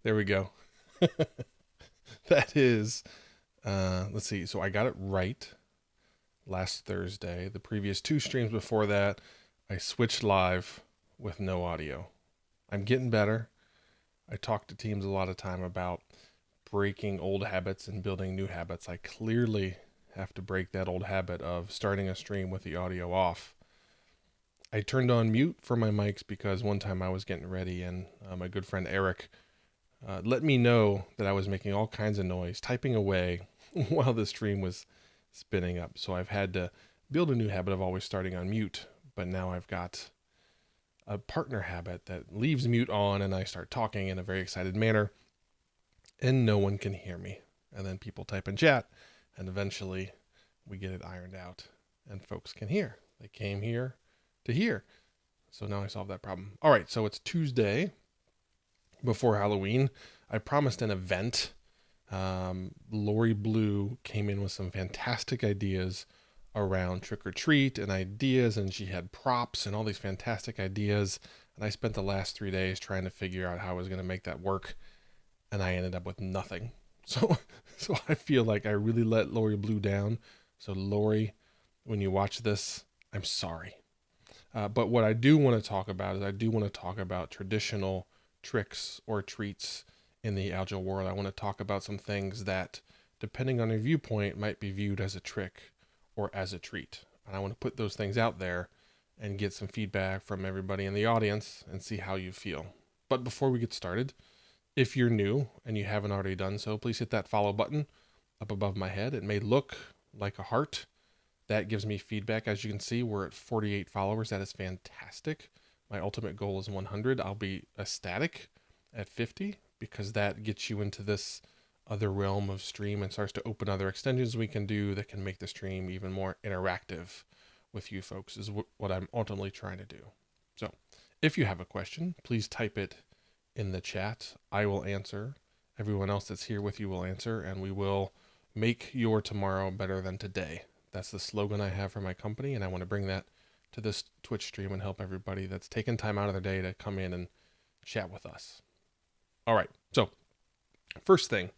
There we go. That is, let's see. So I got it right last Thursday. The previous two streams before that, I switched live with no audio. I'm getting better. I talk to teams a lot of time about breaking old habits and building new habits. I clearly have to break that old habit of starting a stream with the audio off. I turned on mute for my mics because one time I was getting ready and my good friend Eric let me know that I was making all kinds of noise, typing away while the stream was spinning up. So I've had to build a new habit of always starting on mute, but now I've got a partner habit that leaves mute on and I start talking in a very excited manner and no one can hear me. And then people type in chat and eventually we get it ironed out and folks can hear. They came here to hear. So now I solved that problem. All right, so it's Tuesday before Halloween. I promised an event. Lori Blue came in with some fantastic ideas around trick or treat and ideas, and she had props and all these fantastic ideas. And I spent the last 3 days trying to figure out how I was going to make that work, and I ended up with nothing. So, so I feel like I really let Lori Blue down. So Lori, when you watch this, I'm sorry. But what I do want to talk about is I do want to talk about traditional tricks or treats in the agile world. I want to talk about some things that, depending on your viewpoint, might be viewed as a trick or as a treat. And I want to put those things out there and get some feedback from everybody in the audience and see how you feel. But before we get started, if you're new and you haven't already done so, please hit that follow button up above my head. It may look like a heart. That gives me feedback. As you can see, we're at 48 followers. That is fantastic. My ultimate goal is 100. I'll be ecstatic at 50 because that gets you into this other realm of stream and starts to open other extensions we can do that can make the stream even more interactive with you folks is what I'm ultimately trying to do. So if you have a question, please type it in the chat. I will answer. Everyone else that's here with you will answer, and we will make your tomorrow better than today. That's the slogan I have for my company, and I want to bring that to this Twitch stream and help everybody that's taken time out of their day to come in and chat with us. All right, so first thing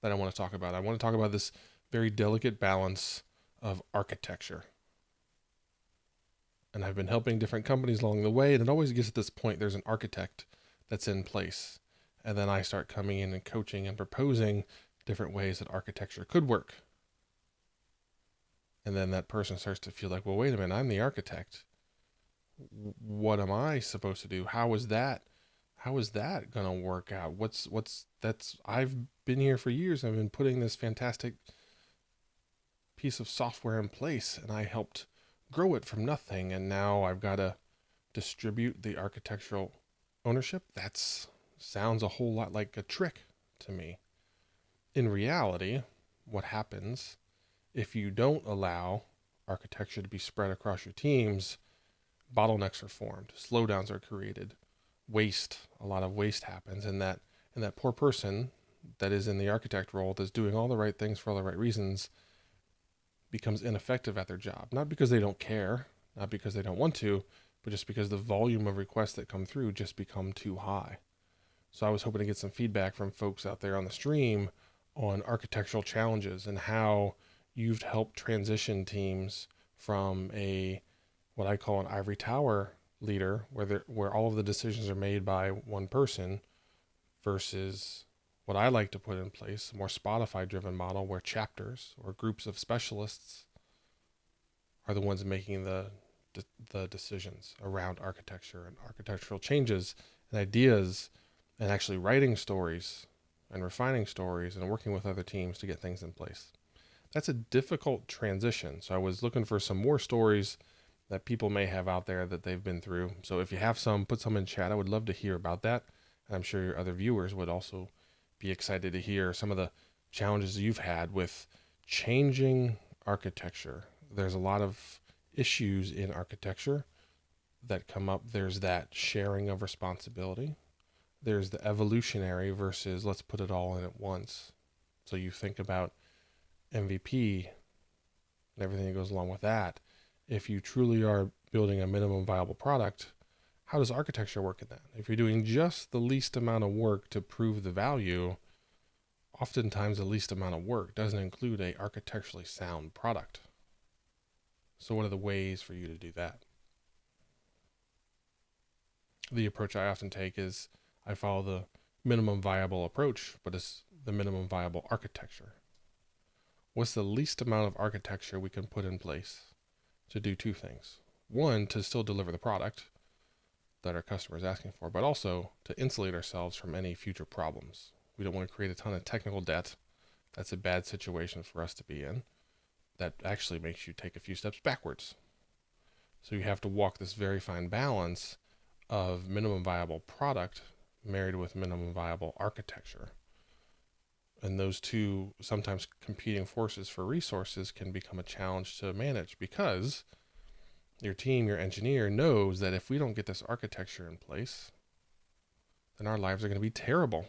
that I want to talk about this very delicate balance of architecture. And I've been helping different companies along the way, and it always gets to this point, there's an architect that's in place. And then I start coming in and coaching and proposing different ways that architecture could work. And then that person starts to feel like, well, wait a minute, I'm the architect. What am I supposed to do? How is that going to work out? I've been here for years. I've been putting this fantastic piece of software in place and I helped grow it from nothing. And now I've got to distribute the architectural ownership. That sounds a whole lot like a trick to me. In reality, what happens if you don't allow architecture to be spread across your teams, bottlenecks are formed, slowdowns are created, a lot of waste happens, and that poor person that is in the architect role that's doing all the right things for all the right reasons becomes ineffective at their job. Not because they don't care, not because they don't want to, but just because the volume of requests that come through just become too high. So I was hoping to get some feedback from folks out there on the stream on architectural challenges and how you've helped transition teams from what I call an ivory tower leader, where all of the decisions are made by one person, versus what I like to put in place, a more Spotify driven model where chapters or groups of specialists are the ones making the decisions around architecture and architectural changes and ideas, and actually writing stories and refining stories and working with other teams to get things in place. That's a difficult transition. So I was looking for some more stories that people may have out there that they've been through. So if you have some, put some in chat. I would love to hear about that. And I'm sure your other viewers would also be excited to hear some of the challenges you've had with changing architecture. There's a lot of issues in architecture that come up. There's that sharing of responsibility. There's the evolutionary versus let's put it all in at once. So you think about MVP and everything that goes along with that. If you truly are building a minimum viable product How does architecture work in that? If you're doing just the least amount of work to prove the value, oftentimes the least amount of work doesn't include a architecturally sound product. So what are the ways for you to do that? The approach I often take is I follow the minimum viable approach, but it's the minimum viable architecture. What's the least amount of architecture we can put in place to do two things? One, to still deliver the product that our customer is asking for, but also to insulate ourselves from any future problems. We don't want to create a ton of technical debt. That's a bad situation for us to be in. That actually makes you take a few steps backwards. So you have to walk this very fine balance of minimum viable product married with minimum viable architecture. And those two sometimes competing forces for resources can become a challenge to manage, because your team, your engineer knows that if we don't get this architecture in place, then our lives are going to be terrible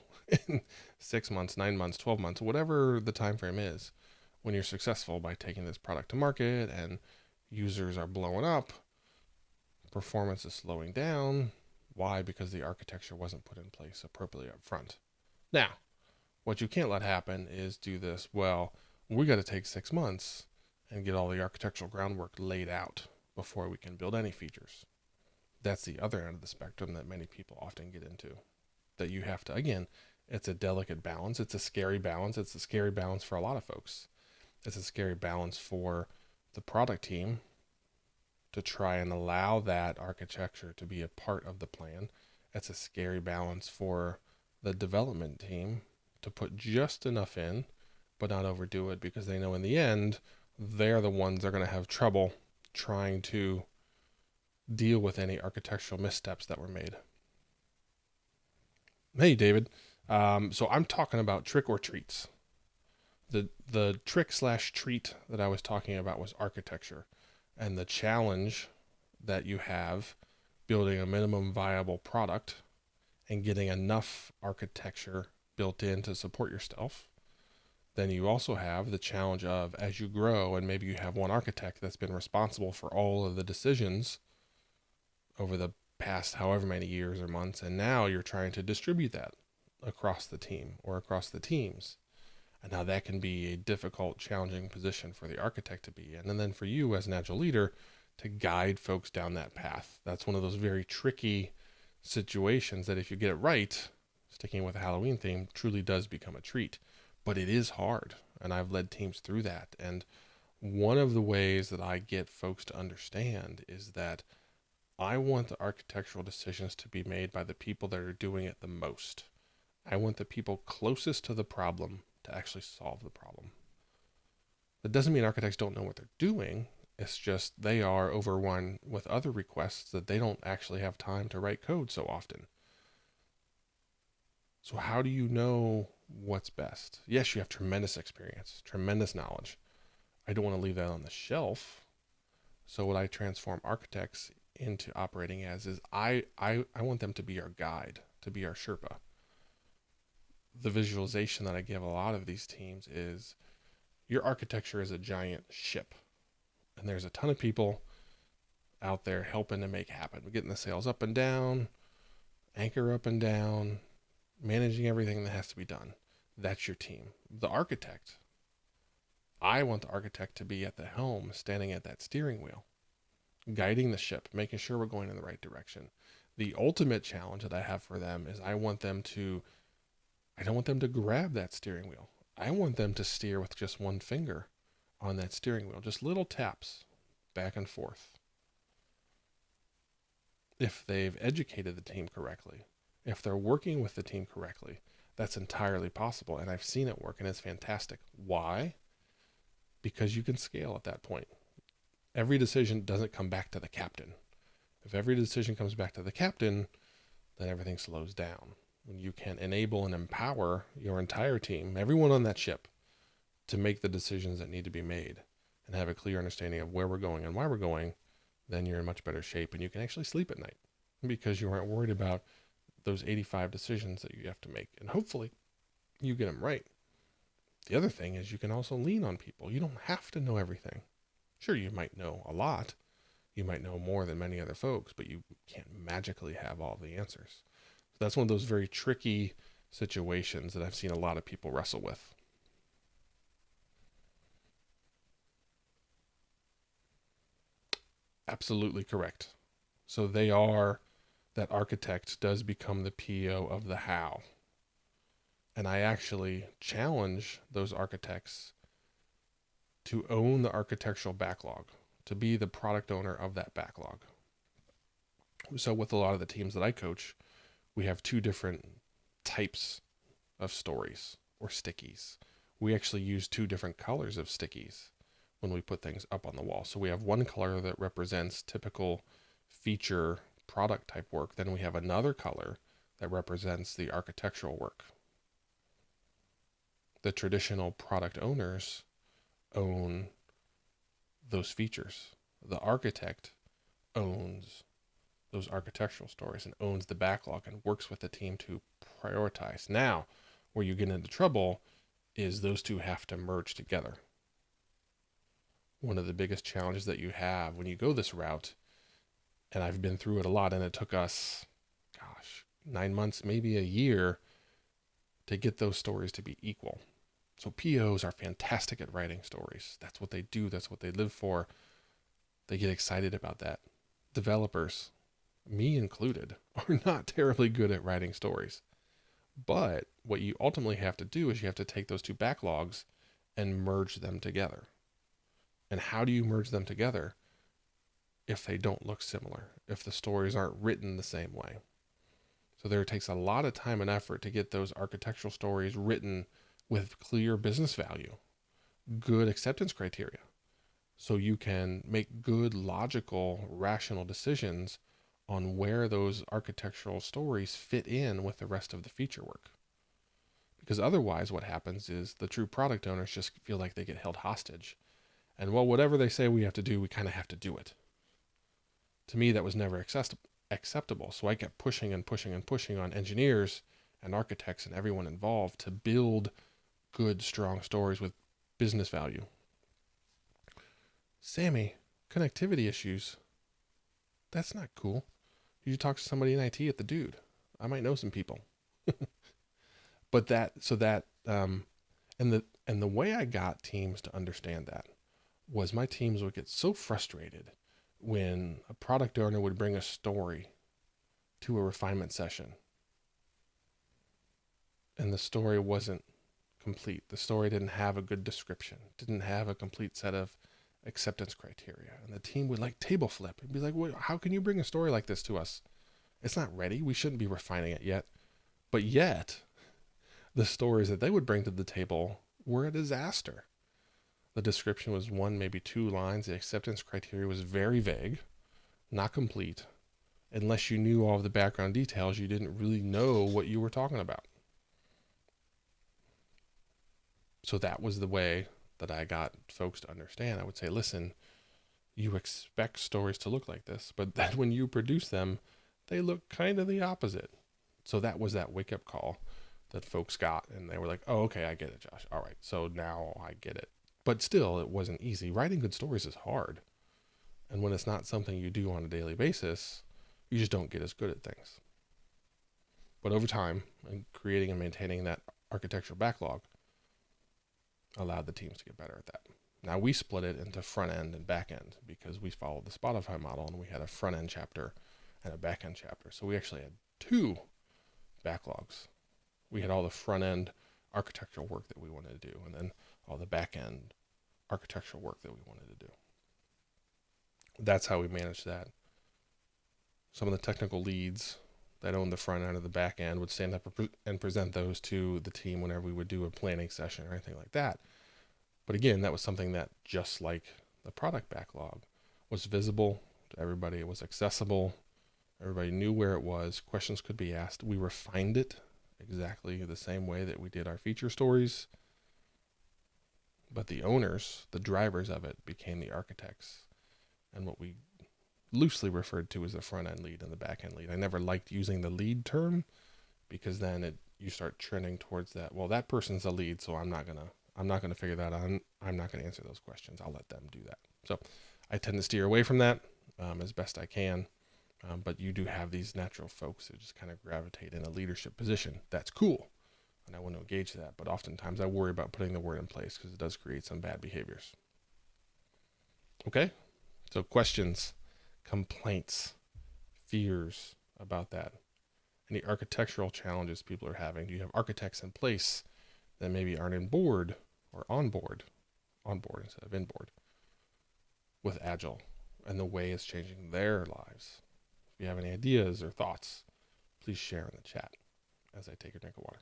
in 6 months, 9 months, 12 months, whatever the time frame is, when you're successful by taking this product to market and users are blowing up, performance is slowing down. Why? Because the architecture wasn't put in place appropriately up front. Now, what you can't let happen is do this, well, we got to take 6 months and get all the architectural groundwork laid out before we can build any features. That's the other end of the spectrum that many people often get into. That you have to, again, it's a delicate balance. It's a scary balance. It's a scary balance for a lot of folks. It's a scary balance for the product team to try and allow that architecture to be a part of the plan. It's a scary balance for the development team to put just enough in, but not overdo it, because they know in the end, they're the ones that are going to have trouble trying to deal with any architectural missteps that were made. Hey, David. So I'm talking about trick or treats. The trick/treat that I was talking about was architecture, and the challenge that you have building a minimum viable product and getting enough architecture built in to support yourself. Then you also have the challenge of, as you grow, and maybe you have one architect that's been responsible for all of the decisions over the past however many years or months, and now you're trying to distribute that across the team or across the teams. And now that can be a difficult, challenging position for the architect to be in. And then for you as an agile leader to guide folks down that path. That's one of those very tricky situations that if you get it right, sticking with the Halloween theme, truly does become a treat. But it is hard, and I've led teams through that. And one of the ways that I get folks to understand is that I want the architectural decisions to be made by the people that are doing it the most. I want the people closest to the problem to actually solve the problem. That doesn't mean architects don't know what they're doing. It's just they are overrun with other requests that they don't actually have time to write code so often. So how do you know what's best? Yes, you have tremendous experience, tremendous knowledge. I don't want to leave that on the shelf. So what I transform architects into operating as is I want them to be our guide, to be our Sherpa. The visualization that I give a lot of these teams is your architecture is a giant ship, and there's a ton of people out there helping to make happen. We're getting the sails up and down, anchor up and down, managing everything that has to be done. That's your team. The architect, I want the architect to be at the helm, standing at that steering wheel, guiding the ship, making sure we're going in the right direction. The ultimate challenge that I have for them is I don't want them to grab that steering wheel. I want them to steer with just one finger on that steering wheel, just little taps back and forth. If they've educated the team correctly, if they're working with the team correctly, that's entirely possible. And I've seen it work, and it's fantastic. Why? Because you can scale at that point. Every decision doesn't come back to the captain. If every decision comes back to the captain, then everything slows down. When you can enable and empower your entire team, everyone on that ship, to make the decisions that need to be made and have a clear understanding of where we're going and why we're going, then you're in much better shape, and you can actually sleep at night because you aren't worried about those 85 decisions that you have to make. And hopefully you get them right. The other thing is you can also lean on people. You don't have to know everything. Sure, you might know a lot. You might know more than many other folks, but you can't magically have all the answers. So that's one of those very tricky situations that I've seen a lot of people wrestle with. Absolutely correct. So that architect does become the PO of the how. And I actually challenge those architects to own the architectural backlog, to be the product owner of that backlog. So with a lot of the teams that I coach, we have two different types of stories or stickies. We actually use two different colors of stickies when we put things up on the wall. So we have one color that represents typical feature product type work. Then we have another color that represents the architectural work. The traditional product owners own those features. The architect owns those architectural stories and owns the backlog and works with the team to prioritize. Now, where you get into trouble is those two have to merge together. One of the biggest challenges that you have when you go this route, and I've been through it a lot, and it took us, 9 months, maybe a year to get those stories to be equal. So POs are fantastic at writing stories. That's what they do. That's what they live for. They get excited about that. Developers, me included, are not terribly good at writing stories. But what you ultimately have to do is you have to take those two backlogs and merge them together. And how do you merge them together if they don't look similar, if the stories aren't written the same way? So there takes a lot of time and effort to get those architectural stories written with clear business value, good acceptance criteria, so you can make good, logical, rational decisions on where those architectural stories fit in with the rest of the feature work. Because otherwise what happens is the true product owners just feel like they get held hostage. And well, whatever they say we have to do, we kind of have to do it. To me, that was never acceptable. So I kept pushing and pushing and pushing on engineers and architects and everyone involved to build good, strong stories with business value. Sammy, connectivity issues. That's not cool. You should talk to somebody in IT at the Dude. I might know some people. But and the way I got teams to understand that was my teams would get so frustrated when a product owner would bring a story to a refinement session and the story wasn't complete. The story didn't have a good description, didn't have a complete set of acceptance criteria. And the team would like table flip and be like, well, how can you bring a story like this to us? It's not ready. We shouldn't be refining it yet. But yet, the stories that they would bring to the table were a disaster. The description was 1, maybe 2 lines. The acceptance criteria was very vague, not complete. Unless you knew all of the background details, you didn't really know what you were talking about. So that was the way that I got folks to understand. I would say, listen, you expect stories to look like this, but then when you produce them, they look kind of the opposite. So that was that wake-up call that folks got, and they were like, oh, okay, I get it, Josh. All right, so now I get it. But still, it wasn't easy. Writing good stories is hard. And when it's not something you do on a daily basis, you just don't get as good at things. But over time, and creating and maintaining that architectural backlog allowed the teams to get better at that. Now we split it into front end and back end because we followed the Spotify model, and we had a front end chapter and a back end chapter. So we actually had 2 backlogs. We had all the front end architectural work that we wanted to do, and then all the back end architectural work that we wanted to do. That's how we managed that. Some of the technical leads that owned the front end or the back end would stand up and present those to the team whenever we would do a planning session or anything like that. But again, that was something that, just like the product backlog, was visible to everybody. It was accessible. Everybody knew where it was. Questions could be asked. We refined it exactly the same way that we did our feature stories. But the owners, the drivers of it, became the architects, and what we loosely referred to as the front end lead and the back end lead. I never liked using the lead term because then you start trending towards that. Well, that person's a lead, so I'm not gonna figure that out. I'm not gonna answer those questions. I'll let them do that. So I tend to steer away from that. as best I can. But you do have these natural folks that just kind of gravitate in a leadership position. That's cool. And I want to engage that. But oftentimes I worry about putting the word in place because it does create some bad behaviors. Okay? So questions, complaints, fears about that. Any architectural challenges people are having? Do you have architects in place that maybe aren't on board instead of inboard with Agile and the way it's changing their lives? If you have any ideas or thoughts, please share in the chat as I take a drink of water.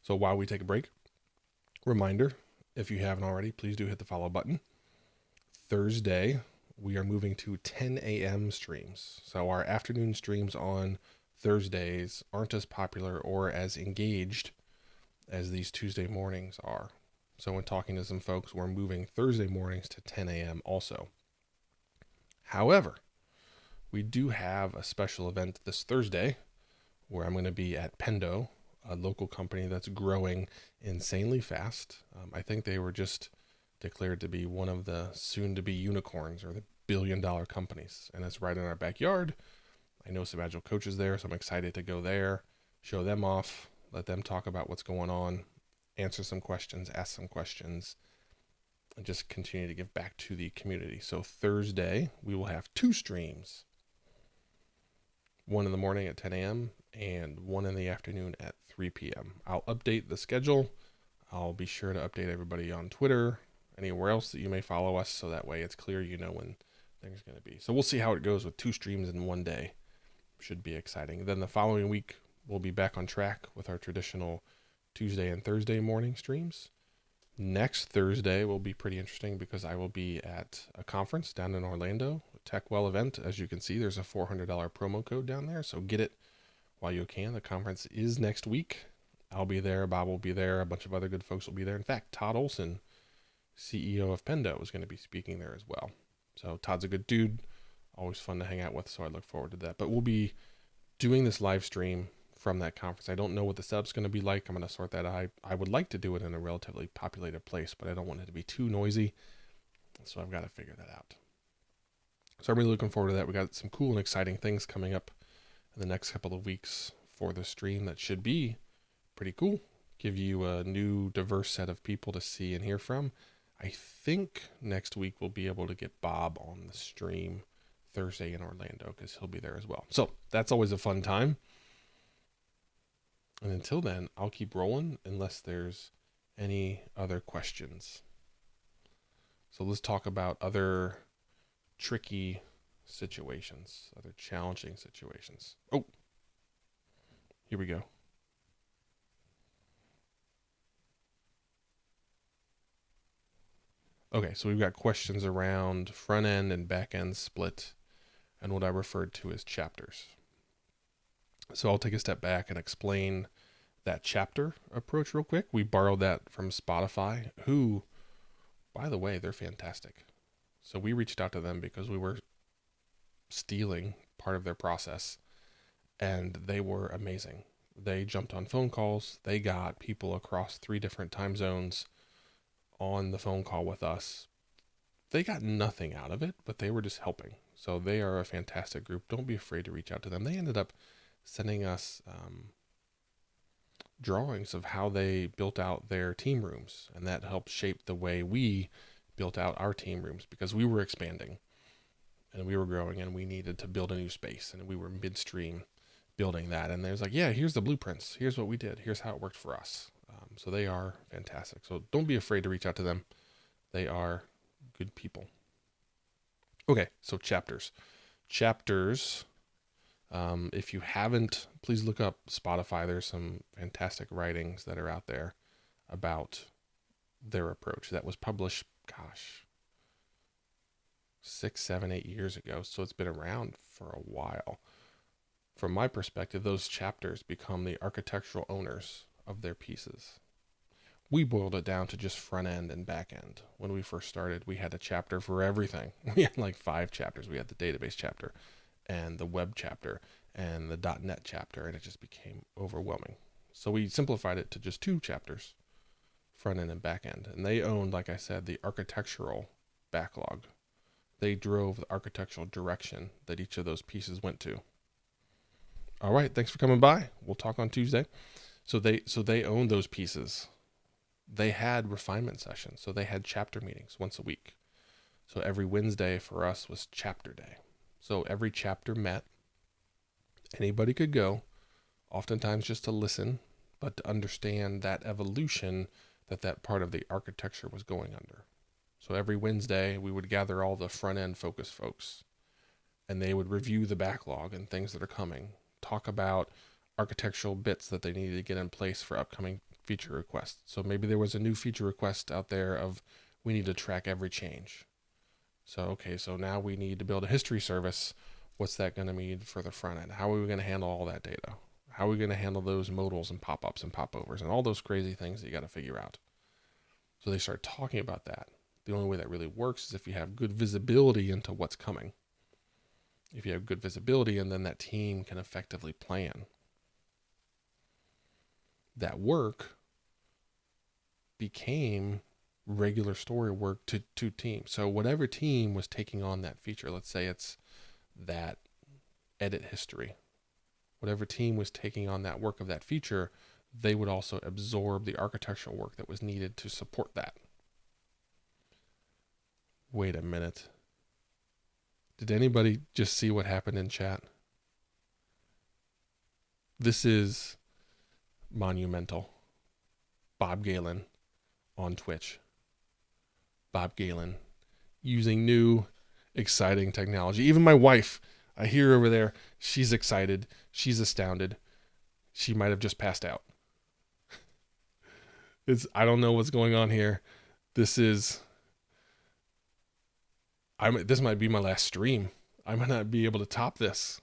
So while we take a break, reminder, if you haven't already, please do hit the follow button. Thursday, we are moving to 10 a.m. streams. So our afternoon streams on Thursdays aren't as popular or as engaged as these Tuesday mornings are. So when talking to some folks, we're moving Thursday mornings to 10 a.m. also. However, we do have a special event this Thursday where I'm going to be at Pendo, a local company that's growing insanely fast. I think they were just declared to be one of the soon-to-be unicorns or the billion-dollar companies, and it's right in our backyard. I know some Agile coaches there, so I'm excited to go there, show them off, let them talk about what's going on, answer some questions, ask some questions, and just continue to give back to the community. So Thursday, we will have 2 streams, one in the morning at 10 a.m. and one in the afternoon at 3 p.m. I'll update the schedule. I'll be sure to update everybody on Twitter, anywhere else that you may follow us, so that way it's clear you know when things are going to be. So we'll see how it goes with 2 streams in one day. Should be exciting. Then the following week, we'll be back on track with our traditional Tuesday and Thursday morning streams. Next Thursday will be pretty interesting because I will be at a conference down in Orlando, a TechWell event. As you can see, there's a $400 promo code down there, so get it while you can. The conference is next week. I'll be there. Bob will be there. A bunch of other good folks will be there. In fact, Todd Olson, CEO of Pendo, is going to be speaking there as well. So Todd's a good dude, always fun to hang out with, so I look forward to that. But we'll be doing this live stream from that conference. I don't know what the setup's going to be like. I'm going to sort that out. I would like to do it in a relatively populated place, but I don't want it to be too noisy, so I've got to figure that out. So I'm really looking forward to that. We got some cool and exciting things coming up in the next couple of weeks for the stream that should be pretty cool. Give you a new diverse set of people to see and hear from. I think next week we'll be able to get Bob on the stream Thursday in Orlando because he'll be there as well. So that's always a fun time. And until then, I'll keep rolling unless there's any other questions. So let's talk about other tricky situations, other challenging situations. Oh, here we go. Okay, so we've got questions around front end and back end split and what I referred to as chapters. So I'll take a step back and explain that chapter approach real quick. We borrowed that from Spotify, who, by the way, they're fantastic. So we reached out to them because we were stealing part of their process, and they were amazing. They jumped on phone calls. They got people across 3 different time zones on the phone call with us. They got nothing out of it, but they were just helping. So they are a fantastic group. Don't be afraid to reach out to them. They ended up sending us drawings of how they built out their team rooms, and that helped shape the way we built out our team rooms because we were expanding and we were growing and we needed to build a new space, and we were midstream building that. And there's like, yeah, here's the blueprints. Here's what we did. Here's how it worked for us. So they are fantastic. So don't be afraid to reach out to them. They are good people. Okay, so chapters. If you haven't, please look up Spotify. There's some fantastic writings that are out there about their approach that was published, 6, 7, 8 years ago. So it's been around for a while. From my perspective, those chapters become the architectural owners of their pieces. We boiled it down to just front end and back end. When we first started, we had a chapter for everything. We had like 5 chapters. We had the database chapter and the web chapter and the .NET chapter, and it just became overwhelming. So we simplified it to just 2 chapters, front end and back end. And they owned, like I said, the architectural backlog. They drove the architectural direction that each of those pieces went to. All right, thanks for coming by. We'll talk on Tuesday. So they owned those pieces. They had refinement sessions. So they had chapter meetings once a week. So every Wednesday for us was chapter day. So every chapter met. Anybody could go, oftentimes just to listen, but to understand that evolution that part of the architecture was going under. So every Wednesday we would gather all the front end focus folks, and they would review the backlog and things that are coming, talk about architectural bits that they needed to get in place for upcoming feature requests. So maybe there was a new feature request out there of we need to track every change. So, okay, so now we need to build a history service. What's that going to mean for the front end? How are we going to handle all that data? How are we going to handle those modals and pop-ups and popovers and all those crazy things that you got to figure out? So they start talking about that. The only way that really works is if you have good visibility into what's coming. If you have good visibility, and then that team can effectively plan. That work became regular story work to teams. So whatever team was taking on that feature, let's say it's that edit history, whatever team was taking on that work of that feature, they would also absorb the architectural work that was needed to support that. Wait a minute. Did anybody just see what happened in chat? This is monumental. Bob Galen on Twitch. Bob Galen using new, exciting technology. Even my wife, I hear over there, she's excited. She's astounded. She might have just passed out. I don't know what's going on here. This might be my last stream. I might not be able to top this.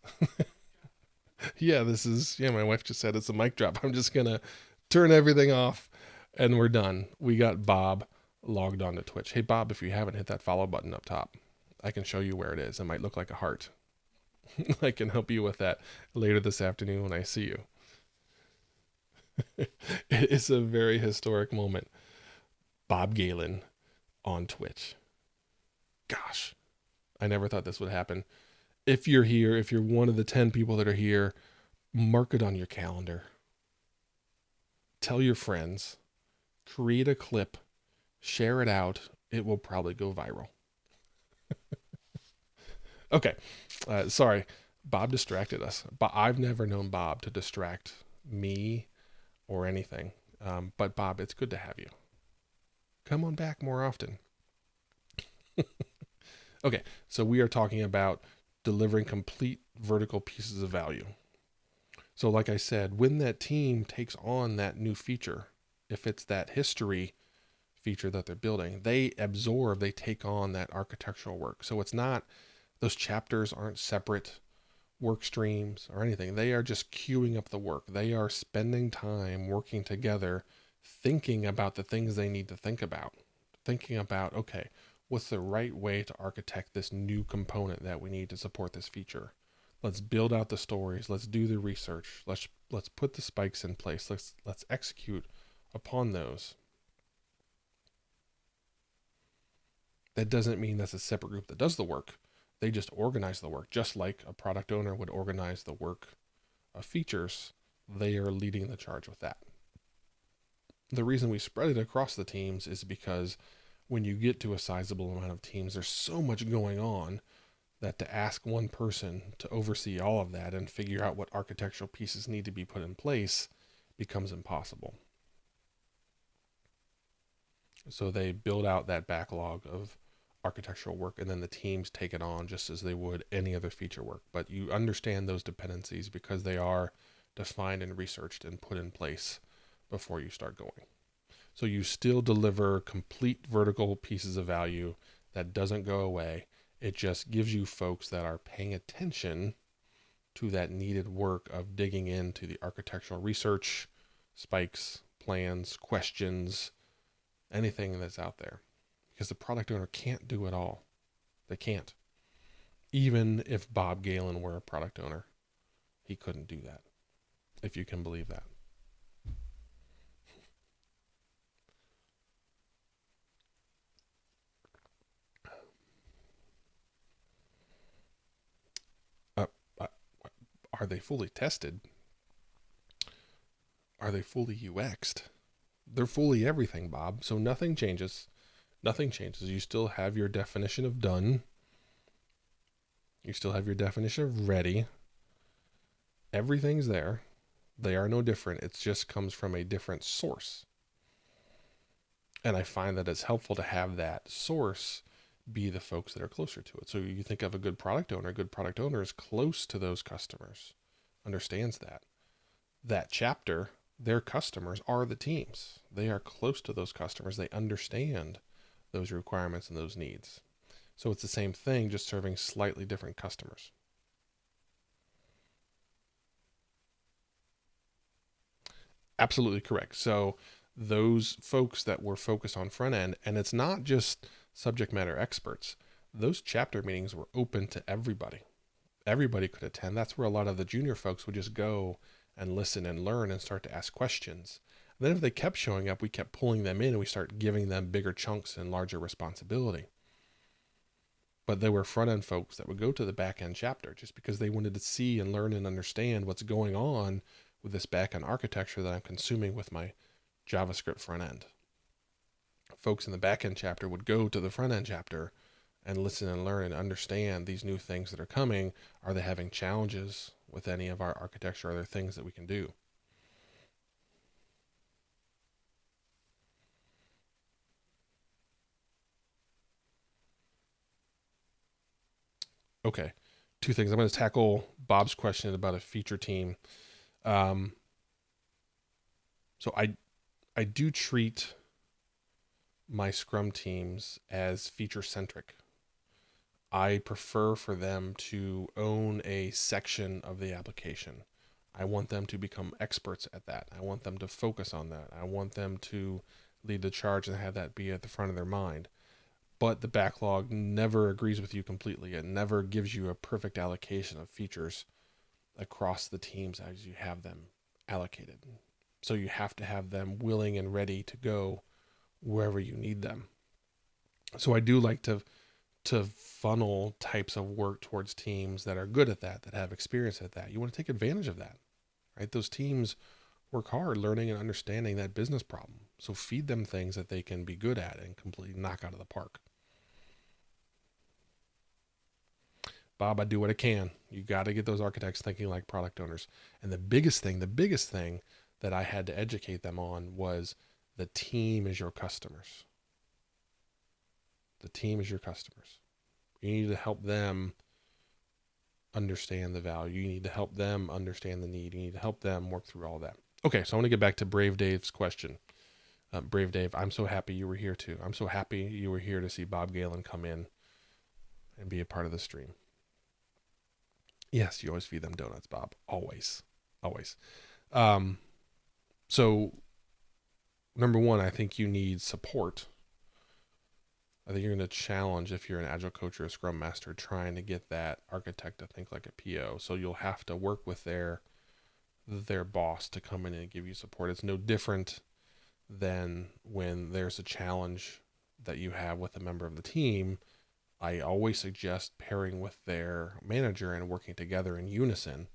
Yeah, my wife just said it's a mic drop. I'm just going to turn everything off and we're done. We got Bob logged on to Twitch. Hey, Bob, if you haven't hit that follow button up top, I can show you where it is. It might look like a heart. I can help you with that later this afternoon when I see you. It is a very historic moment. Bob Galen on Twitch. Gosh, I never thought this would happen. If you're here, if you're one of the 10 people that are here, mark it on your calendar. Tell your friends. Create a clip. Share it out. It will probably go viral. Okay. Sorry. Bob distracted us. But I've never known Bob to distract me or anything. But Bob, it's good to have you. Come on back more often. Okay. So we are talking about delivering complete vertical pieces of value. So like I said, when that team takes on that new feature, if it's that history feature that they're building, they take on that architectural work. So it's not, those chapters aren't separate work streams or anything. They are just queuing up the work. They are spending time working together, thinking about the things they need to think about, thinking about, okay, what's the right way to architect this new component that we need to support this feature? Let's build out the stories. Let's do the research. Let's put the spikes in place. Let's execute upon those. That doesn't mean that's a separate group that does the work. They just organize the work, just like a product owner would organize the work of features. They are leading the charge with that. The reason we spread it across the teams is because when you get to a sizable amount of teams, there's so much going on that to ask one person to oversee all of that and figure out what architectural pieces need to be put in place becomes impossible. So they build out that backlog of architectural work, and then the teams take it on just as they would any other feature work. But you understand those dependencies because they are defined and researched and put in place before you start going. So you still deliver complete vertical pieces of value that doesn't go away. It just gives you folks that are paying attention to that needed work of digging into the architectural research, spikes, plans, questions, anything that's out there. Because the product owner can't do it all. They can't. Even if Bob Galen were a product owner, he couldn't do that. If you can believe that. they fully tested? Are they fully UX'd? They're fully everything, Bob. So nothing changes. Nothing changes. You still have your definition of done. You still have your definition of ready. Everything's there. They are no different. It just comes from a different source. And I find that it's helpful to have that source be the folks that are closer to it. So you think of a good product owner is close to those customers, understands that. That chapter, their customers are the teams. They are close to those customers. They understand those requirements and those needs. So it's the same thing, just serving slightly different customers. Absolutely correct. So those folks that were focused on front end, and it's not just subject matter experts, those chapter meetings were open to everybody. Everybody could attend. That's where a lot of the junior folks would just go and listen and learn and start to ask questions. And then if they kept showing up, we kept pulling them in and we start giving them bigger chunks and larger responsibility. But there were front end folks that would go to the back end chapter just because they wanted to see and learn and understand what's going on with this back end architecture that I'm consuming with my JavaScript front end. Folks in the back end chapter would go to the front end chapter and listen and learn and understand these new things that are coming. Are they having challenges with any of our architecture? Are there things that we can do? Okay, two things. I'm going to tackle Bob's question about a feature team. So I do treat my Scrum teams as feature centric. I prefer for them to own a section of the application. I want them to become experts at that. I want them to focus on that. I want them to lead the charge and have that be at the front of their mind. But the backlog never agrees with you completely. It never gives you a perfect allocation of features across the teams as you have them allocated. So you have to have them willing and ready to go wherever you need them. So I do like to funnel types of work towards teams that are good at that have experience at that. You want to take advantage of that, right? Those teams work hard learning and understanding that business problem. So feed them things that they can be good at and completely knock out of the park. Bob, I do what I can. You got to get those architects thinking like product owners. And the biggest thing that I had to educate them on was the team is your customers. The team is your customers. You need to help them understand the value. You need to help them understand the need. You need to help them work through all that. Okay, so I want to get back to Brave Dave's question. Brave Dave, I'm so happy you were here too. I'm so happy you were here to see Bob Galen come in and be a part of the stream. Yes, you always feed them donuts, Bob. Always. Always. So, number one, I think you need support. I think you're going to challenge, if you're an agile coach or a scrum master, trying to get that architect to think like a PO. So you'll have to work with their boss to come in and give you support. It's no different than when there's a challenge that you have with a member of the team. I always suggest pairing with their manager and working together in unison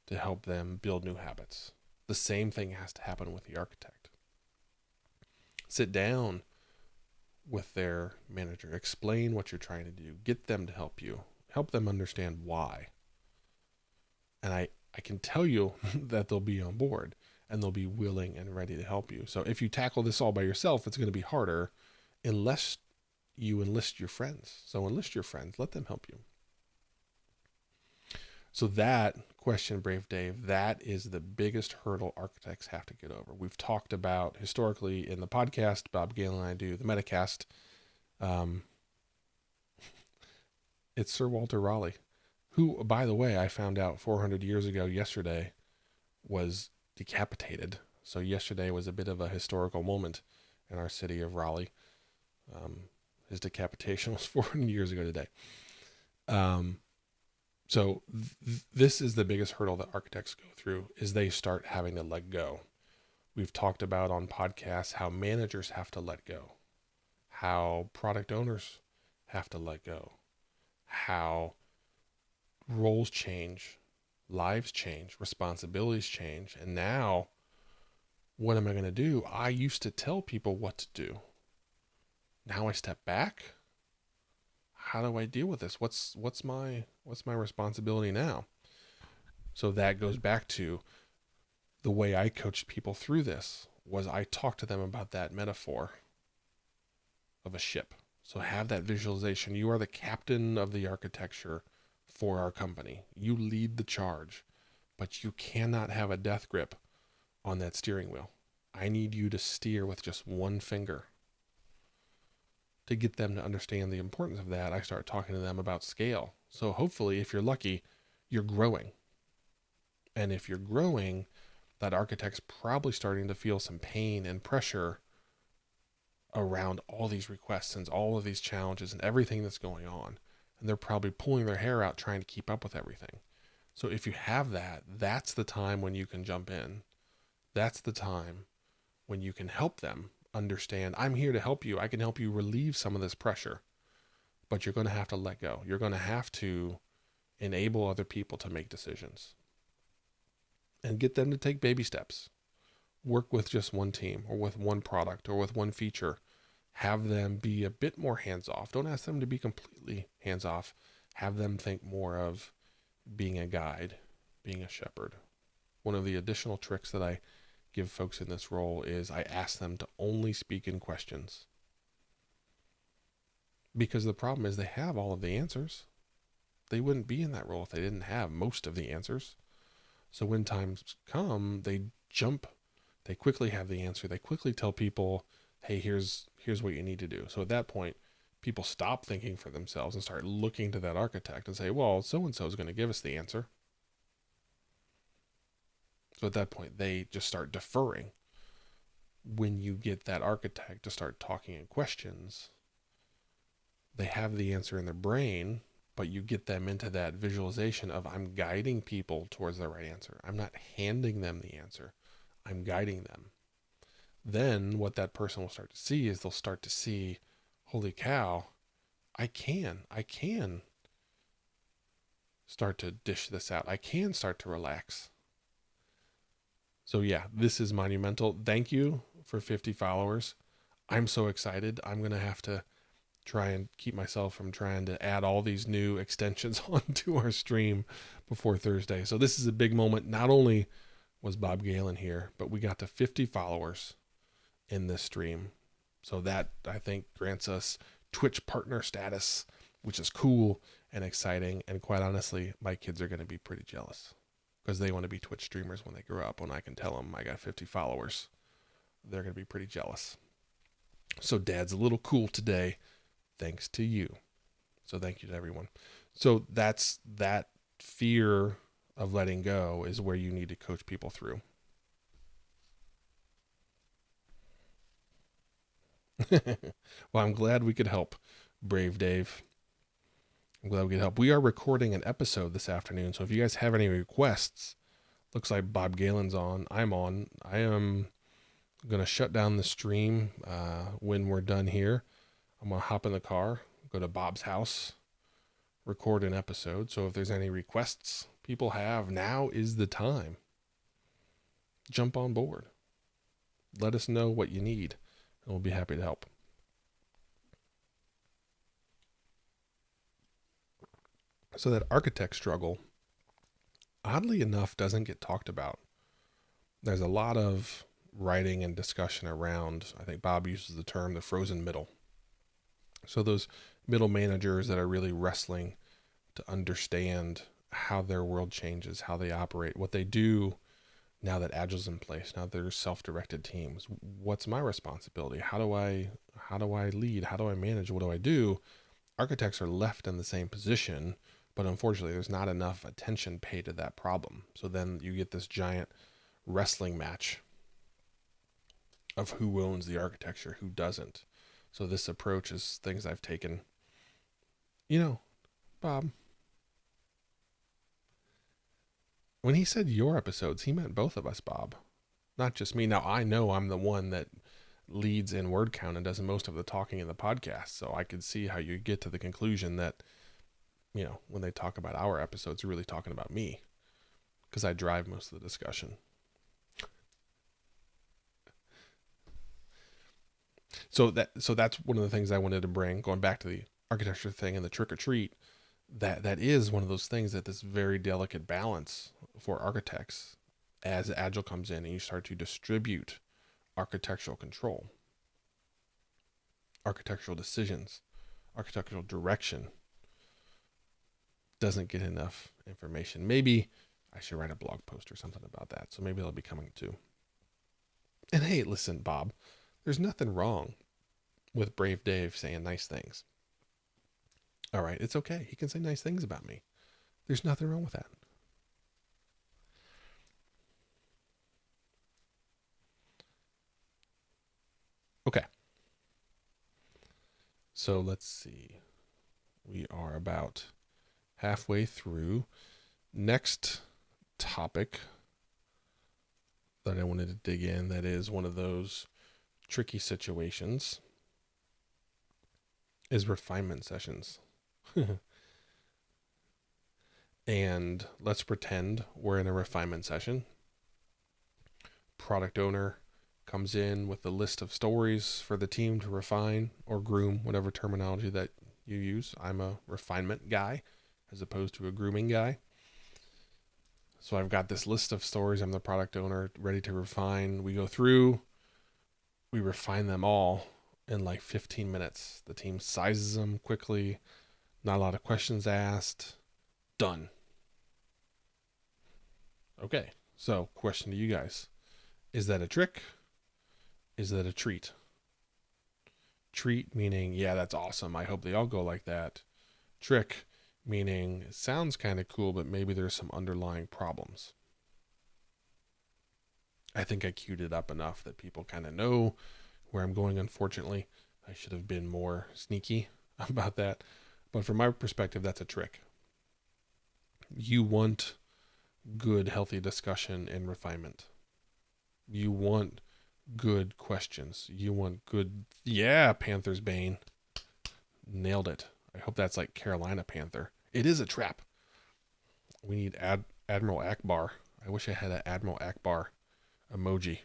to help them build new habits. The same thing has to happen with the architect. Sit down with their manager, explain what you're trying to do, get them to help you, help them understand why. And I can tell you that they'll be on board and they'll be willing and ready to help you. So if you tackle this all by yourself, it's going to be harder unless you enlist your friends. So enlist your friends, let them help you. So that question, Brave Dave, that is the biggest hurdle architects have to get over. We've talked about historically in the podcast, Bob Galen and I do the Metacast. It's Sir Walter Raleigh, who, by the way, I found out 400 years ago yesterday was decapitated. So yesterday was a bit of a historical moment in our city of Raleigh. His decapitation was 400 years ago today. So this is the biggest hurdle that architects go through, is they start having to let go. We've talked about on podcasts how managers have to let go, how product owners have to let go, how roles change lives change, responsibilities change. And now what am I going to do? I used to tell people what to do. Now I step back. How do I deal with this? What's my responsibility now? So that goes back to the way I coached people through this was I talked to them about that metaphor of a ship. So have that visualization. You are the captain of the architecture for our company. You lead the charge, but you cannot have a death grip on that steering wheel. I need you to steer with just one finger. To get them to understand the importance of that, I start talking to them about scale. So hopefully, if you're lucky, you're growing. And if you're growing, that architect's probably starting to feel some pain and pressure around all these requests and all of these challenges and everything that's going on. And they're probably pulling their hair out trying to keep up with everything. So if you have that, that's the time when you can jump in. That's the time when you can help them understand, I'm here to help you. I can help you relieve some of this pressure, but you're going to have to let go. You're going to have to enable other people to make decisions and get them to take baby steps. Work with just one team or with one product or with one feature. Have them be a bit more hands-off. Don't ask them to be completely hands-off. Have them think more of being a guide, being a shepherd. One of the additional tricks that I give folks in this role is I ask them to only speak in questions. Because the problem is they have all of the answers. They wouldn't be in that role if they didn't have most of the answers. So when times come, they jump. They quickly have the answer. They quickly tell people, hey, here's what you need to do. So at that point, people stop thinking for themselves and start looking to that architect and say, well, so-and-so is going to give us the answer. So at that point, they just start deferring. When you get that architect to start talking in questions, they have the answer in their brain, but you get them into that visualization of I'm guiding people towards the right answer. I'm not handing them the answer. I'm guiding them. Then what that person will start to see is they'll start to see, holy cow, I can start to dish this out. I can start to relax. So yeah, this is monumental. Thank you for 50 followers. I'm so excited. I'm going to have to try and keep myself from trying to add all these new extensions onto our stream before Thursday. So this is a big moment. Not only was Bob Galen here, but we got to 50 followers in this stream. So that, I think, grants us Twitch partner status, which is cool and exciting. And quite honestly, my kids are going to be pretty jealous because they want to be Twitch streamers when they grow up. When I can tell them I got 50 followers, they're going to be pretty jealous. So Dad's a little cool today, thanks to you. So thank you to everyone. So that's that fear of letting go is where you need to coach people through. Well, I'm glad we could help, Brave Dave. I'm glad we could help. We are recording an episode this afternoon, so if you guys have any requests, looks like Bob Galen's on. I'm on. I am going to shut down the stream when we're done here. I'm going to hop in the car, go to Bob's house, record an episode. So if there's any requests people have, now is the time. Jump on board. Let us know what you need, and we'll be happy to help. So that architect struggle, oddly enough, doesn't get talked about. There's a lot of writing and discussion around, I think Bob uses the term, the frozen middle. So those middle managers that are really wrestling to understand how their world changes, how they operate, what they do now that Agile's in place, now there's self-directed teams. What's my responsibility? How do I lead? How do I manage? What do I do? Architects are left in the same position, but unfortunately there's not enough attention paid to that problem. So then you get this giant wrestling match of who owns the architecture, who doesn't. So this approach is things I've taken. You know, Bob, when he said your episodes, he meant both of us, Bob, not just me. Now I know I'm the one that leads in word count and does most of the talking in the podcast. So I could see how you get to the conclusion that, you know, when they talk about our episodes, they're really talking about me. because I drive most of the discussion. So that's one of the things I wanted to bring, going back to the architecture thing and the trick or treat. That is one of those things, that this very delicate balance for architects as Agile comes in and you start to distribute architectural control, architectural decisions, architectural direction, doesn't get enough information. Maybe I should write a blog post or something about that. So maybe that'll be coming too. And hey, listen, Bob, there's nothing wrong with Brave Dave saying nice things. All right, it's okay. He can say nice things about me. There's nothing wrong with that. Okay. So let's see. We are about halfway through. Next topic that I wanted to dig in, that is one of those tricky situations, is refinement sessions. And let's pretend we're in a refinement session. Product owner comes in with a list of stories for the team to refine or groom, whatever terminology that you use. I'm a refinement guy as opposed to a grooming guy. So I've got this list of stories. I'm the product owner, ready to refine. We go through, we refine them all in like 15 minutes. The team sizes them quickly, not a lot of questions asked, done. Okay, so question to you guys. Is that a trick? Is that a treat? Treat meaning, yeah, that's awesome. I hope they all go like that. Trick meaning, it sounds kind of cool, but maybe there's some underlying problems. I think I queued it up enough that people kind of know where I'm going. Unfortunately, I should have been more sneaky about that. But from my perspective, that's a trick. You want good, healthy discussion and refinement. You want good questions. You want good, yeah, Panther's Bane. Nailed it. I hope that's like Carolina Panther. It is a trap. We need Admiral Akbar. I wish I had an Admiral Akbar emoji.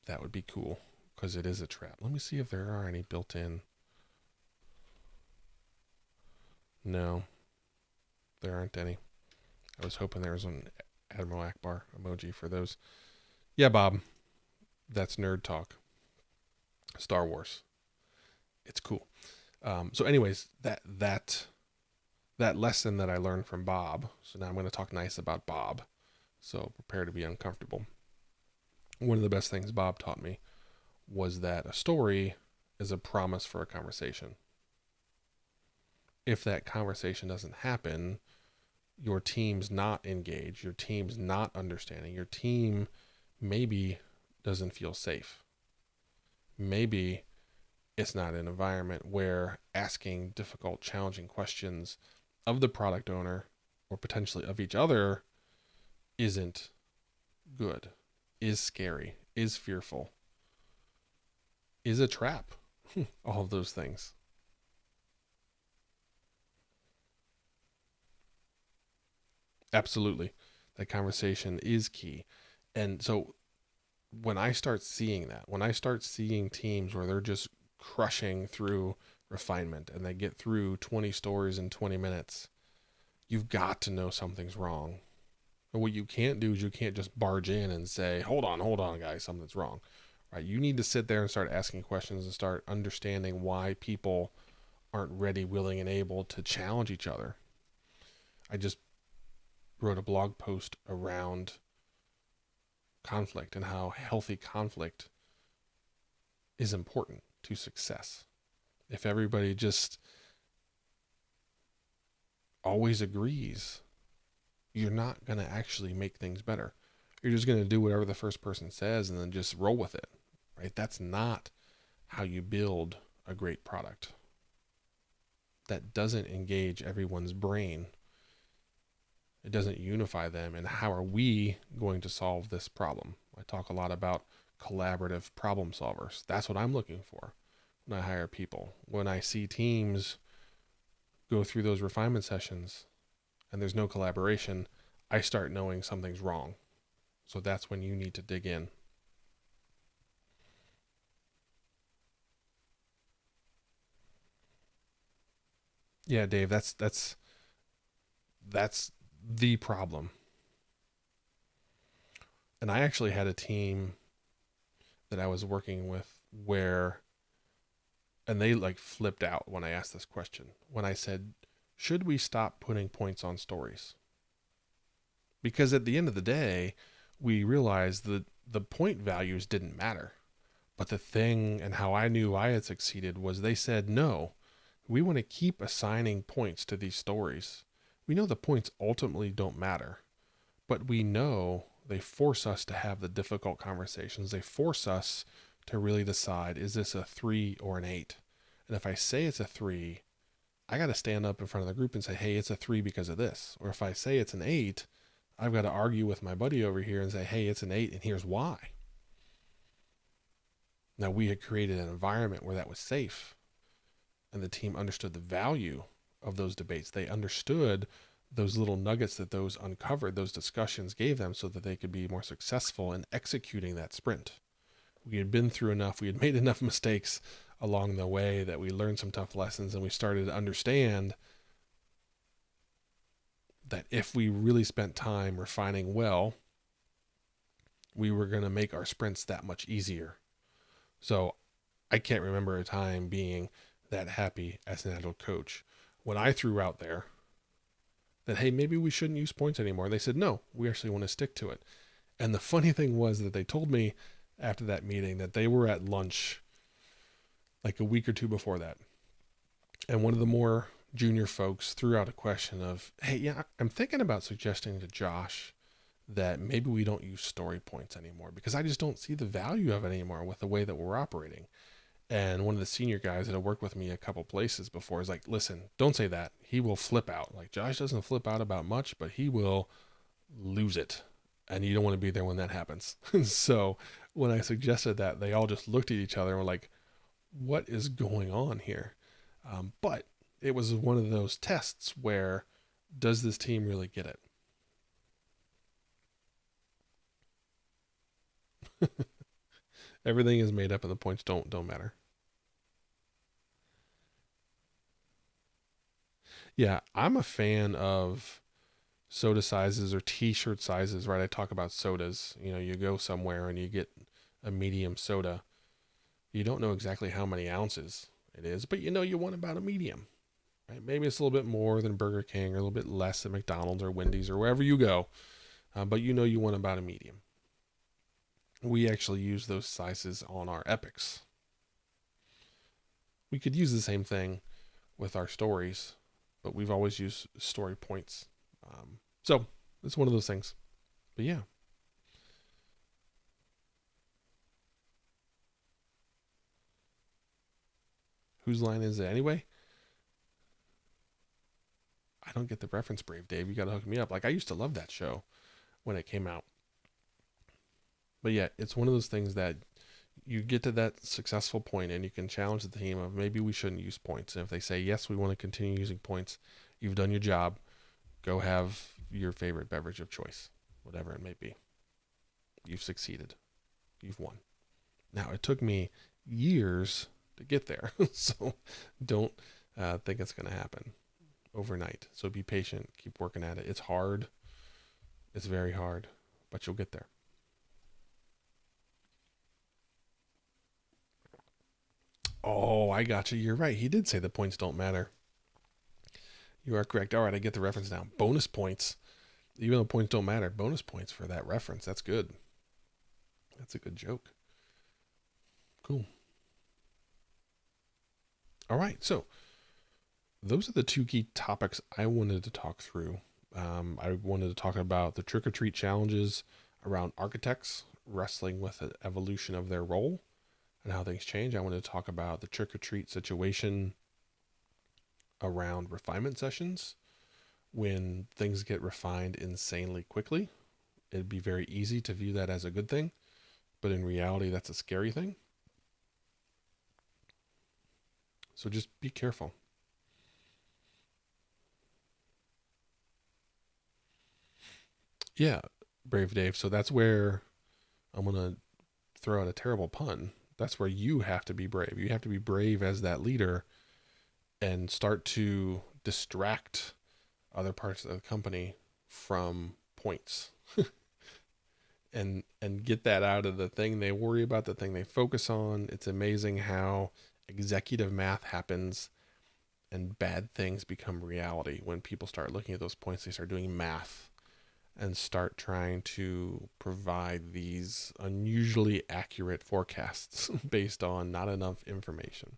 That would be cool, because it is a trap. Let me see if there are any built in. No, there aren't any. I was hoping there was an Admiral Akbar emoji for those. Yeah, Bob, that's nerd talk. Star Wars. It's cool. So anyways, that lesson that I learned from Bob. So now I'm going to talk nice about Bob. So prepare to be uncomfortable. One of the best things Bob taught me was that a story is a promise for a conversation. If that conversation doesn't happen, your team's not engaged, your team's not understanding, your team maybe doesn't feel safe. Maybe it's not an environment where asking difficult, challenging questions of the product owner or potentially of each other isn't good, is scary, is fearful, is a trap. All of those things. Absolutely. That conversation is key. And so when I start seeing that, when I start seeing teams where they're just crushing through refinement and they get through 20 stories in 20 minutes, you've got to know something's wrong. And what you can't do is you can't just barge in and say, hold on, guys, something's wrong. Right? You need to sit there and start asking questions and start understanding why people aren't ready, willing, and able to challenge each other. I just wrote a blog post around conflict and how healthy conflict is important to success. If everybody just always agrees, you're not going to actually make things better. You're just going to do whatever the first person says and then just roll with it, right? That's not how you build a great product. That doesn't engage everyone's brain. It doesn't unify them. And how are we going to solve this problem? I talk a lot about collaborative problem solvers. That's what I'm looking for when I hire people. When I see teams go through those refinement sessions and there's no collaboration, I start knowing something's wrong. So that's when you need to dig in. Yeah, Dave, that's the problem. And I actually had a team that I was working with where, and they like flipped out when I asked this question. When I said, should we stop putting points on stories? Because at the end of the day, we realized that the point values didn't matter. But the thing and how I knew I had succeeded was they said, no, we want to keep assigning points to these stories. We know the points ultimately don't matter, but we know they force us to have the difficult conversations. They force us to really decide, is this a 3 or an 8? And if I say it's a 3, I got to stand up in front of the group and say, hey, it's a 3 because of this. Or if I say it's an 8, I've got to argue with my buddy over here and say, hey, it's an 8 and here's why. Now, we had created an environment where that was safe, and the team understood the value of those debates. They understood those little nuggets that those uncovered, those discussions gave them so that they could be more successful in executing that sprint. We had been through enough, we had made enough mistakes along the way that we learned some tough lessons, and we started to understand that if we really spent time refining well, we were going to make our sprints that much easier. So I can't remember a time being that happy as an adult coach when I threw out there that, hey, maybe we shouldn't use points anymore. They said, no, we actually want to stick to it. And the funny thing was that they told me after that meeting that they were at lunch like a week or two before that. And one of the more junior folks threw out a question of, hey, yeah, I'm thinking about suggesting to Josh that maybe we don't use story points anymore because I just don't see the value of it anymore with the way that we're operating. And one of the senior guys that had worked with me a couple places before is like, listen, don't say that. He will flip out. Like Josh doesn't flip out about much, but he will lose it. And you don't want to be there when that happens. So when I suggested that, they all just looked at each other and were like, what is going on here? But it was one of those tests where does this team really get it? Everything is made up and the points don't matter. Yeah, I'm a fan of soda sizes or t-shirt sizes, right? I talk about sodas. You know, you go somewhere and you get a medium soda. You don't know exactly how many ounces it is, but you know you want about a medium, right? Maybe it's a little bit more than Burger King or a little bit less than McDonald's or Wendy's or wherever you go, but you know you want about a medium. We actually use those sizes on our epics. We could use the same thing with our stories, but we've always used story points. So it's one of those things. But yeah, whose line is it anyway? I don't get the reference, Brave Dave. You got to hook me up. Like I used to love that show when it came out. But yeah, it's one of those things that you get to that successful point and you can challenge the team of maybe we shouldn't use points. And if they say, yes, we want to continue using points, you've done your job. Go have your favorite beverage of choice, whatever it may be. You've succeeded. You've won. Now, it took me years to get there. So don't think it's going to happen overnight. So be patient. Keep working at it. It's hard. It's very hard, but you'll get there. Oh, I got you. You're right. He did say the points don't matter. You are correct. All right, I get the reference now. Bonus points. Even though points don't matter, bonus points for that reference. That's good. That's a good joke. Cool. All right. So those are the two key topics I wanted to talk through. I wanted to talk about the trick or treat challenges around architects wrestling with the evolution of their role and how things change. I wanted to talk about the trick or treat situation around refinement sessions when things get refined insanely quickly. It'd be very easy to view that as a good thing, but in reality, that's a scary thing. So just be careful. Yeah, Brave Dave. So that's where I'm going to throw out a terrible pun. That's where you have to be brave. You have to be brave as that leader and start to distract other parts of the company from points and get that out of the thing they worry about, the thing they focus on. It's amazing how executive math happens and bad things become reality when people start looking at those points. They start doing math and start trying to provide these unusually accurate forecasts based on not enough information.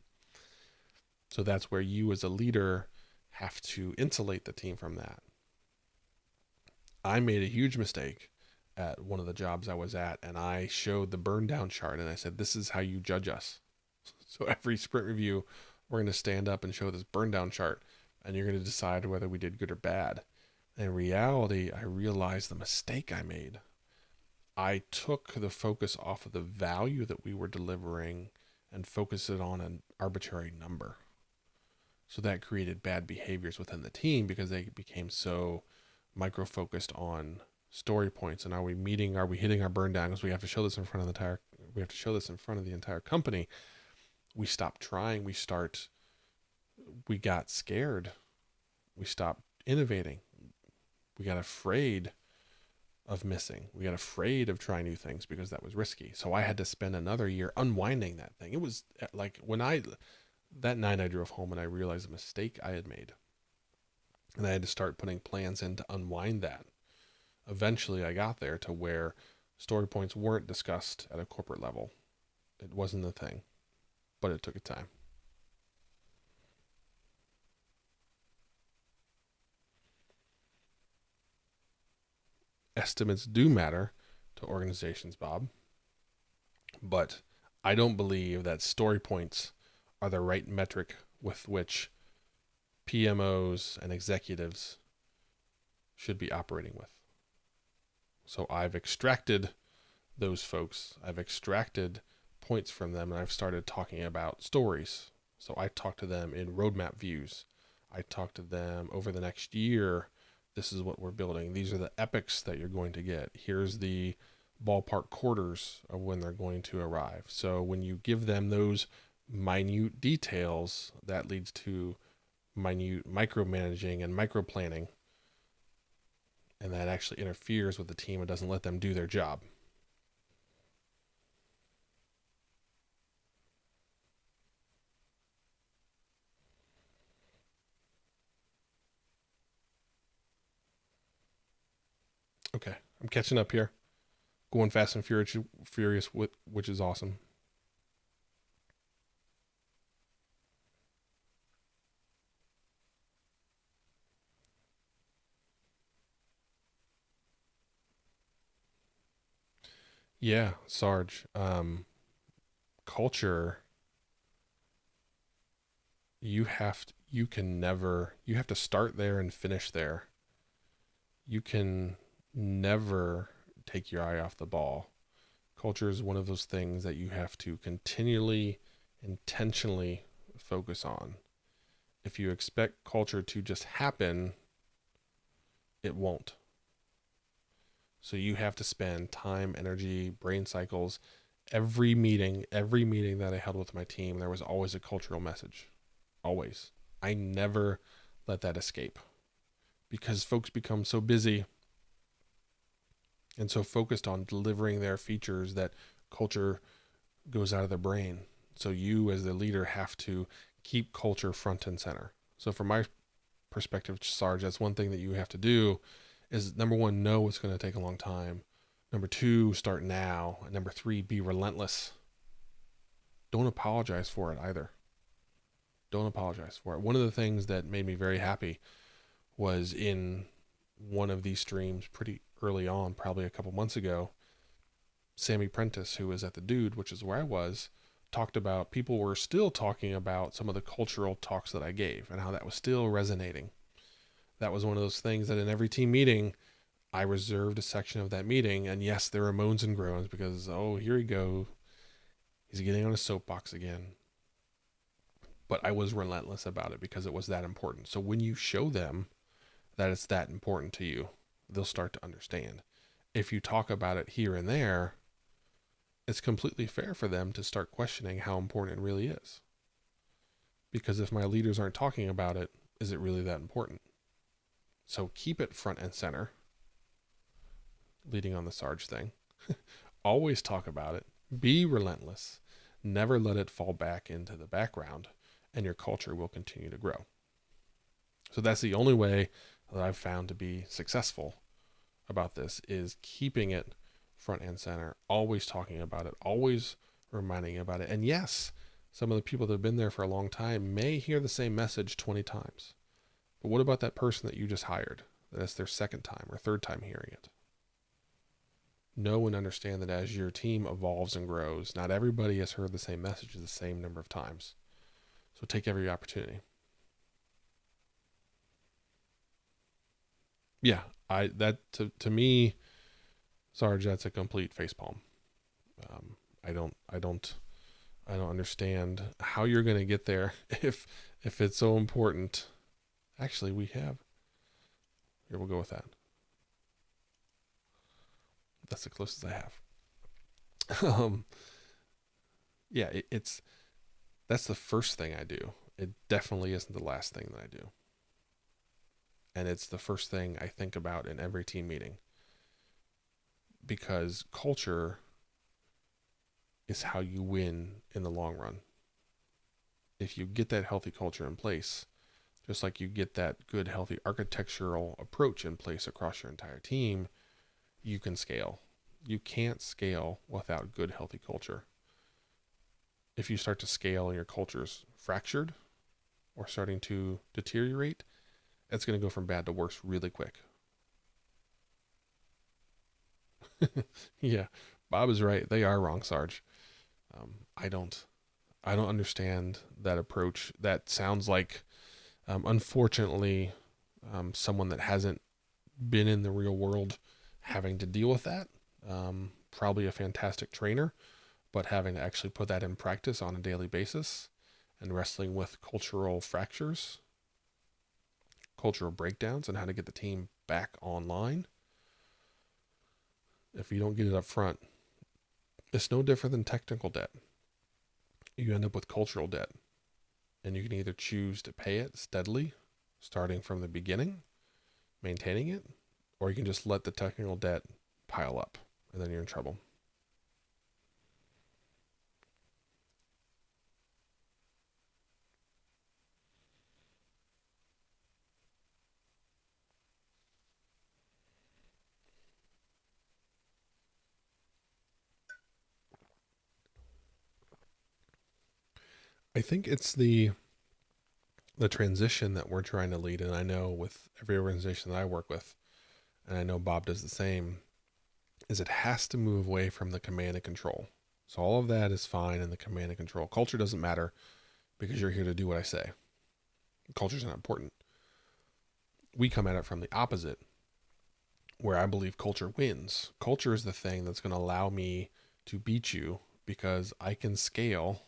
So that's where you as a leader have to insulate the team from that. I made a huge mistake at one of the jobs I was at, and I showed the burn down chart and I said, this is how you judge us. So every sprint review, we're going to stand up and show this burn down chart, and you're going to decide whether we did good or bad. In reality, I realized the mistake I made. I took the focus off of the value that we were delivering and focused it on an arbitrary number. So that created bad behaviors within the team because they became so micro focused on story points. And are we hitting our burn down? Because we have to show this in front of the entire company. We stopped trying. We got scared. We stopped innovating. We got afraid of missing. We got afraid of trying new things because that was risky. So I had to spend another year unwinding that thing. It was like that night I drove home and I realized the mistake I had made. And I had to start putting plans in to unwind that. Eventually I got there to where story points weren't discussed at a corporate level. It wasn't a thing, but it took a time. Estimates do matter to organizations, Bob, but I don't believe that story points are the right metric with which PMOs and executives should be operating with. So I've extracted those folks, I've extracted points from them, and I've started talking about stories. So I talk to them in roadmap views. I talk to them over the next year. This is what we're building. These are the epics that you're going to get. Here's the ballpark quarters of when they're going to arrive. So when you give them those minute details, that leads to minute micromanaging and microplanning. And that actually interferes with the team and doesn't let them do their job. Okay, I'm catching up here. Going fast and furious, which is awesome. Yeah, Sarge. Culture. You have to start there and finish there. You can never take your eye off the ball. Culture is one of those things that you have to continually, intentionally focus on. If you expect culture to just happen, it won't. So you have to spend time, energy, brain cycles. Every meeting that I held with my team, there was always a cultural message. Always. I never let that escape because folks become so busy and so focused on delivering their features that culture goes out of their brain. So you as the leader have to keep culture front and center. So from my perspective, Sarge, that's one thing that you have to do is number one, know it's going to take a long time. Number two, start now. And number three, be relentless. Don't apologize for it either. Don't apologize for it. One of the things that made me very happy was in one of these streams pretty early on, probably a couple months ago, Sammy Prentice, who was at the Dude, which is where I was, talked about people were still talking about some of the cultural talks that I gave and how that was still resonating. That was one of those things that in every team meeting, I reserved a section of that meeting. And yes, there were moans and groans because, oh, here we go. He's getting on a soapbox again. But I was relentless about it because it was that important. So when you show them that it's that important to you, they'll start to understand. If you talk about it here and there, it's completely fair for them to start questioning how important it really is. Because if my leaders aren't talking about it, is it really that important? So keep it front and center, leading on the Sarge thing. Always talk about it. Be relentless. Never let it fall back into the background, and your culture will continue to grow. So that's the only way that I've found to be successful about this, is keeping it front and center, always talking about it, always reminding about it. And yes, some of the people that have been there for a long time may hear the same message 20 times. But what about that person that you just hired? That's their second time or third time hearing it. Know and understand that as your team evolves and grows, not everybody has heard the same message the same number of times. So take every opportunity. Yeah, to me, Sarge, that's a complete facepalm. I don't understand how you're going to get there if it's so important. Actually, here we'll go with that. That's the closest I have. Yeah, that's the first thing I do. It definitely isn't the last thing that I do. And it's the first thing I think about in every team meeting. Because culture is how you win in the long run. If you get that healthy culture in place, just like you get that good, healthy architectural approach in place across your entire team, you can scale. You can't scale without good, healthy culture. If you start to scale and your culture's fractured or starting to deteriorate, it's going to go from bad to worse really quick. Yeah, Bob is right. They are wrong, Sarge. I don't understand that approach. That sounds like, unfortunately, someone that hasn't been in the real world having to deal with that. Probably a fantastic trainer, but having to actually put that in practice on a daily basis and wrestling with cultural fractures, cultural breakdowns, and how to get the team back online. If you don't get it up front, it's no different than technical debt. You end up with cultural debt, and you can either choose to pay it steadily, starting from the beginning, maintaining it, or you can just let the technical debt pile up, and then you're in trouble. I think it's the transition that we're trying to lead, and I know with every organization that I work with, and I know Bob does the same, is it has to move away from the command and control. So all of that is fine in the command and control. Culture doesn't matter because you're here to do what I say. Culture's not important. We come at it from the opposite, where I believe culture wins. Culture is the thing that's going to allow me to beat you because I can scale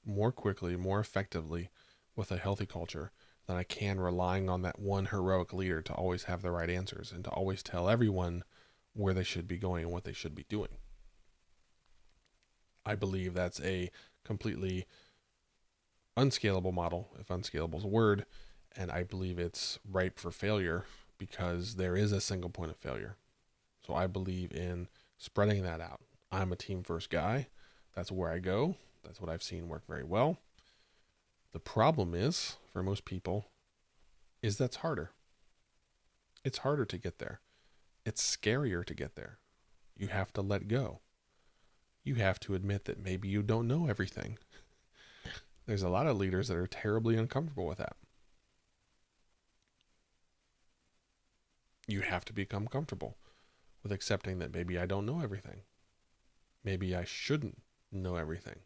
more quickly, more effectively with a healthy culture than I can relying on that one heroic leader to always have the right answers and to always tell everyone where they should be going and what they should be doing. I believe that's a completely unscalable model, if unscalable is a word, and I believe it's ripe for failure because there is a single point of failure. So I believe in spreading that out. I'm a team first guy. That's where I go. That's what I've seen work very well. The problem is, for most people, is that's harder. It's harder to get there. It's scarier to get there. You have to let go. You have to admit that maybe you don't know everything. There's a lot of leaders that are terribly uncomfortable with that. You have to become comfortable with accepting that maybe I don't know everything. Maybe I shouldn't know everything.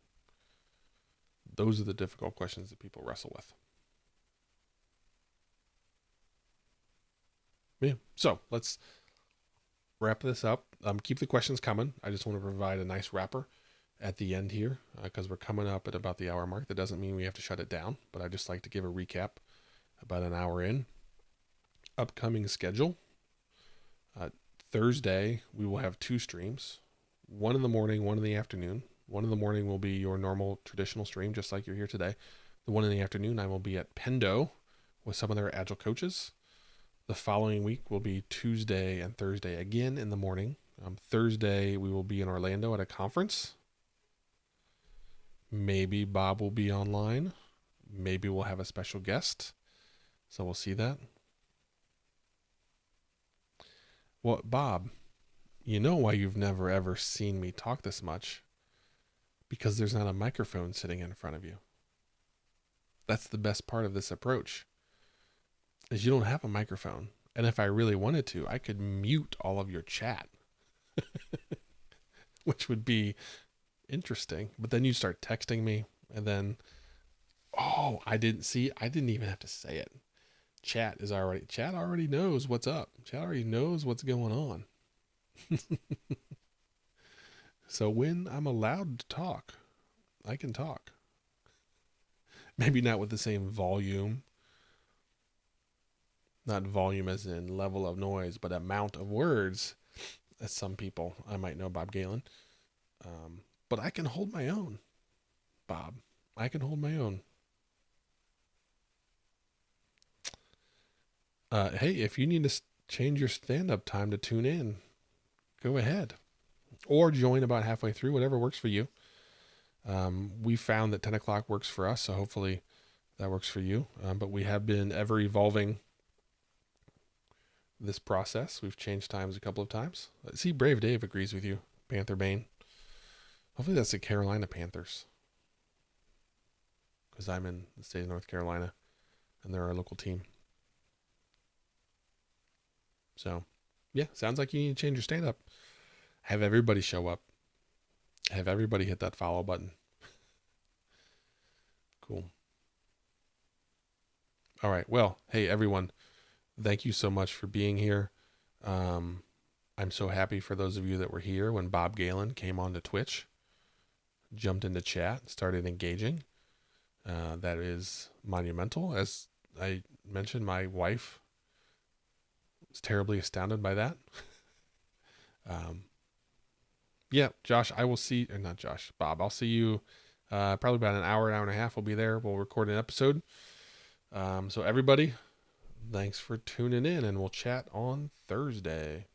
Those are the difficult questions that people wrestle with. Yeah. So let's wrap this up. Keep the questions coming. I just want to provide a nice wrapper at the end here because we're coming up at about the hour mark. That doesn't mean we have to shut it down, but I just like to give a recap about an hour in. Upcoming schedule. Uh, Thursday, we will have two streams, one in the morning, one in the afternoon. One in the morning will be your normal traditional stream, just like you're here today. The one in the afternoon, I will be at Pendo with some of their agile coaches. The following week will be Tuesday and Thursday again in the morning. Thursday, we will be in Orlando at a conference. Maybe Bob will be online. Maybe we'll have a special guest. So we'll see that. Well, Bob, you know why you've never ever seen me talk this much? Because there's not a microphone sitting in front of you. That's the best part of this approach, is you don't have a microphone. And if I really wanted to, I could mute all of your chat, which would be interesting. But then you start texting me, and then, oh, I didn't even have to say it. Chat already knows what's up. Chat already knows what's going on. So when I'm allowed to talk, I can talk. Maybe not with the same volume. Not volume as in level of noise, but amount of words as some people I might know Bob Galen. But I can hold my own, Bob. I can hold my own. Hey, if you need to change your stand-up time to tune in, go ahead. Or join about halfway through, whatever works for you. We found that 10 o'clock works for us, so hopefully that works for you. But we have been ever evolving this process. We've changed times a couple of times. See, Brave Dave agrees with you. Panther Bane. Hopefully that's the Carolina Panthers, because I'm in the state of North Carolina and they're our local team. So, yeah, sounds like you need to change your stand-up. Have everybody show up. Have everybody hit that follow button. Cool. All right. Well, hey, everyone. Thank you so much for being here. I'm so happy for those of you that were here when Bob Galen came on to Twitch, jumped into chat, started engaging. That is monumental. As I mentioned, my wife was terribly astounded by that. Yeah, Josh, I will see, or not Josh, Bob, I'll see you probably about an hour and a half. We'll be there. We'll record an episode. So everybody, thanks for tuning in, and we'll chat on Thursday.